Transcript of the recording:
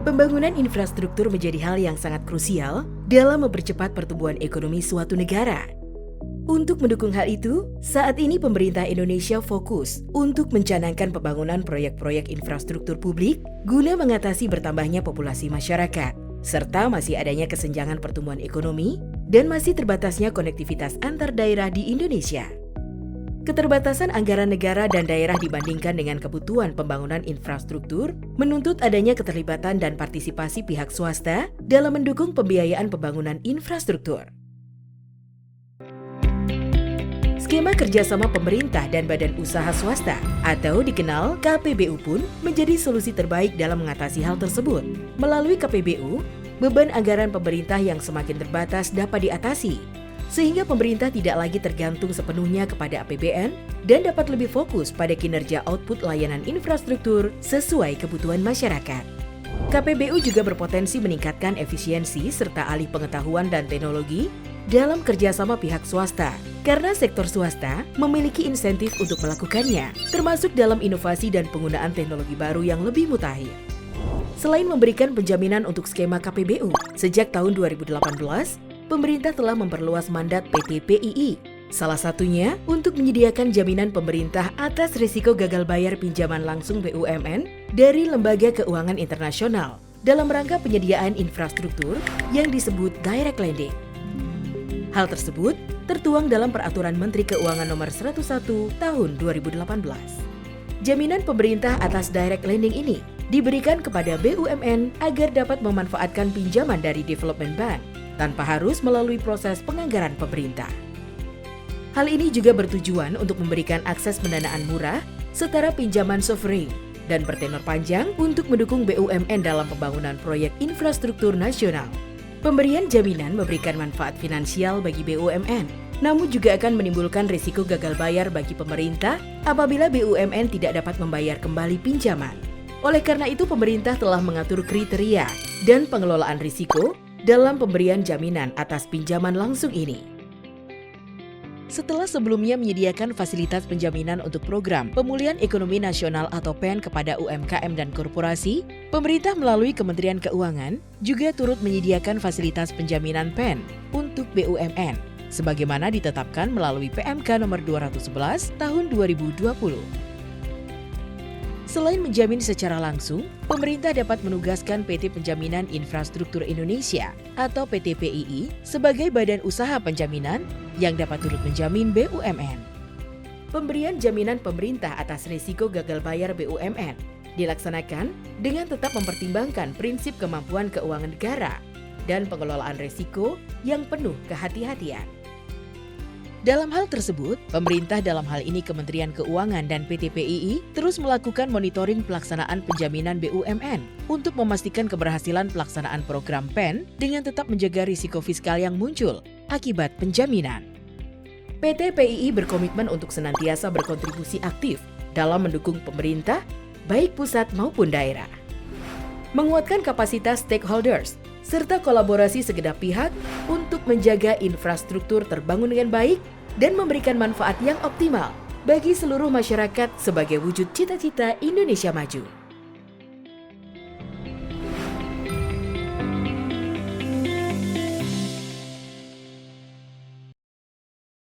Pembangunan infrastruktur menjadi hal yang sangat krusial dalam mempercepat pertumbuhan ekonomi suatu negara. Untuk mendukung hal itu, saat ini pemerintah Indonesia fokus untuk mencanangkan pembangunan proyek-proyek infrastruktur publik guna mengatasi bertambahnya populasi masyarakat, serta masih adanya kesenjangan pertumbuhan ekonomi dan masih terbatasnya konektivitas antar daerah di Indonesia. Keterbatasan anggaran negara dan daerah dibandingkan dengan kebutuhan pembangunan infrastruktur menuntut adanya keterlibatan dan partisipasi pihak swasta dalam mendukung pembiayaan pembangunan infrastruktur. Skema kerjasama pemerintah dan badan usaha swasta atau dikenal KPBU pun menjadi solusi terbaik dalam mengatasi hal tersebut. Melalui KPBU, beban anggaran pemerintah yang semakin terbatas dapat diatasi, sehingga pemerintah tidak lagi tergantung sepenuhnya kepada APBN dan dapat lebih fokus pada kinerja output layanan infrastruktur sesuai kebutuhan masyarakat. KPBU juga berpotensi meningkatkan efisiensi serta alih pengetahuan dan teknologi dalam kerjasama pihak swasta, karena sektor swasta memiliki insentif untuk melakukannya, termasuk dalam inovasi dan penggunaan teknologi baru yang lebih mutakhir. Selain memberikan penjaminan untuk skema KPBU, sejak tahun 2018, pemerintah telah memperluas mandat PT PII. Salah satunya untuk menyediakan jaminan pemerintah atas risiko gagal bayar pinjaman langsung BUMN dari lembaga keuangan internasional dalam rangka penyediaan infrastruktur yang disebut direct lending. Hal tersebut tertuang dalam Peraturan Menteri Keuangan Nomor 101 Tahun 2018. Jaminan pemerintah atas direct lending ini diberikan kepada BUMN agar dapat memanfaatkan pinjaman dari Development Bank tanpa harus melalui proses penganggaran pemerintah. Hal ini juga bertujuan untuk memberikan akses pendanaan murah, setara pinjaman sovereign, dan bertenor panjang untuk mendukung BUMN dalam pembangunan proyek infrastruktur nasional. Pemberian jaminan memberikan manfaat finansial bagi BUMN, namun juga akan menimbulkan risiko gagal bayar bagi pemerintah apabila BUMN tidak dapat membayar kembali pinjaman. Oleh karena itu, pemerintah telah mengatur kriteria dan pengelolaan risiko dalam pemberian jaminan atas pinjaman langsung ini. Setelah sebelumnya menyediakan fasilitas penjaminan untuk program Pemulihan Ekonomi Nasional atau PEN kepada UMKM dan korporasi, pemerintah melalui Kementerian Keuangan juga turut menyediakan fasilitas penjaminan PEN untuk BUMN, sebagaimana ditetapkan melalui PMK nomor 211 tahun 2020. Selain menjamin secara langsung, pemerintah dapat menugaskan PT Penjaminan Infrastruktur Indonesia atau PT PII sebagai badan usaha penjaminan yang dapat turut menjamin BUMN. Pemberian jaminan pemerintah atas risiko gagal bayar BUMN dilaksanakan dengan tetap mempertimbangkan prinsip kemampuan keuangan negara dan pengelolaan risiko yang penuh kehati-hatian. Dalam hal tersebut, pemerintah dalam hal ini Kementerian Keuangan dan PT PII terus melakukan monitoring pelaksanaan penjaminan BUMN untuk memastikan keberhasilan pelaksanaan program PEN dengan tetap menjaga risiko fiskal yang muncul akibat penjaminan. PT PII berkomitmen untuk senantiasa berkontribusi aktif dalam mendukung pemerintah, baik pusat maupun daerah. Menguatkan kapasitas stakeholders, serta kolaborasi segenap pihak untuk menjaga infrastruktur terbangun dengan baik dan memberikan manfaat yang optimal bagi seluruh masyarakat sebagai wujud cita-cita Indonesia maju.